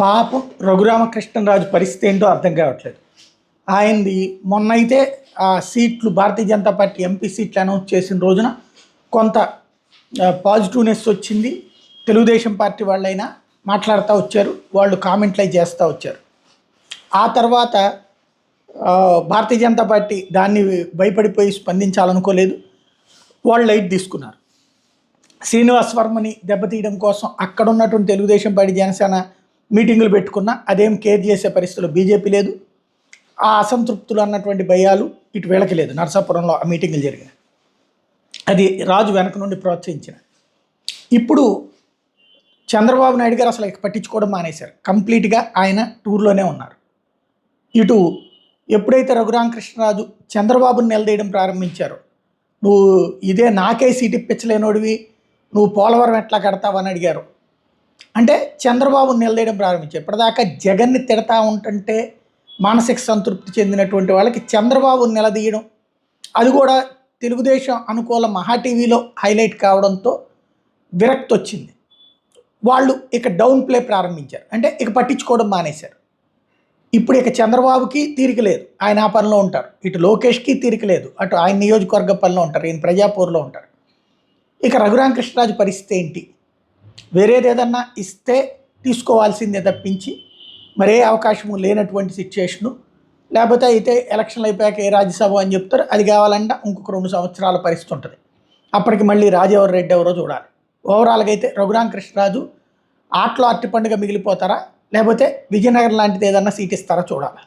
పాపం రఘురామకృష్ణరాజు పరిస్థితి ఏంటో అర్థం కావట్లేదు. ఆయనది మొన్నైతే ఆ సీట్లు భారతీయ జనతా పార్టీ ఎంపీ సీట్లు అనౌన్స్ చేసిన రోజున కొంత పాజిటివ్నెస్ వచ్చింది. తెలుగుదేశం పార్టీ వాళ్ళైనా మాట్లాడుతూ వచ్చారు, వాళ్ళు కామెంట్లు అవి చేస్తూ వచ్చారు. ఆ తర్వాత భారతీయ జనతా పార్టీ దాన్ని భయపడిపోయి స్పందించాలనుకోలేదు, వాళ్ళు లైట్ తీసుకున్నారు. శ్రీనివాస్ వర్మని దెబ్బతీయడం కోసం అక్కడ ఉన్నటువంటి తెలుగుదేశం పార్టీ జనసేన మీటింగులు పెట్టుకున్నా అదేం కేర్ చేసే పరిస్థితుల్లో బీజేపీ లేదు. ఆ అసంతృప్తులు అన్నటువంటి భయాలు ఇటు వీళ్ళకి లేదు. నరసాపురంలో ఆ మీటింగులు జరిగాయి, అది రాజు వెనక నుండి ప్రోత్సహించిన. ఇప్పుడు చంద్రబాబు నాయుడు గారు అసలు పట్టించుకోవడం మానేశారు. కంప్లీట్గా ఆయన టూర్లోనే ఉన్నారు. ఇటు ఎప్పుడైతే రఘురామకృష్ణరాజు చంద్రబాబుని నిలదీయడం ప్రారంభించారో, నువ్వు ఇదే నాకే సీట్ ఇప్పించలేనోడివి, నువ్వు పోలవరం ఎట్లా కడతావని అడిగారు. అంటే చంద్రబాబుని నిలదీయడం ప్రారంభించారు. ఇప్పటిదాకా జగన్ని తిడతా ఉంటుంటే మానసిక సంతృప్తి చెందినటువంటి వాళ్ళకి చంద్రబాబుని నిలదీయడం, అది కూడా తెలుగుదేశం అనుకూల మహా టీవీలో హైలైట్ కావడంతో విరక్తి వచ్చింది. వాళ్ళు ఇక డౌన్ ప్లే ప్రారంభించారు. అంటే ఇక పట్టించుకోవడం మానేశారు. ఇప్పుడు ఇక చంద్రబాబుకి తీరిక లేదు, ఆయన ఆ పనిలో ఉంటారు. ఇటు లోకేష్కి తీరిక లేదు, అటు ఆయన నియోజకవర్గ పనిలో ఉంటారు, ఈయన ప్రజాపూర్లో ఉంటారు. ఇక రఘురామకృష్ణరాజు పరిస్థితి ఏంటి? వేరేది ఏదన్నా ఇస్తే తీసుకోవాల్సిందే తప్పించి మరే అవకాశము లేనటువంటి సిచ్యుయేషను. లేకపోతే అయితే ఎలక్షన్లు అయిపోయాక ఏ రాజ్యసభ అని చెప్తారు, అది కావాలంటే ఇంకొక 2 సంవత్సరాల పరిస్థితి ఉంటుంది. అప్పటికి మళ్ళీ రాజెవరు రెడ్డి ఎవరో చూడాలి. ఓవరాల్గా అయితే రఘురామకృష్ణరాజు ఆటలో అట్టి పండుగ మిగిలిపోతారా, లేకపోతే విజయనగరం లాంటిది ఏదన్నా సీట్ ఇస్తారా చూడాలి.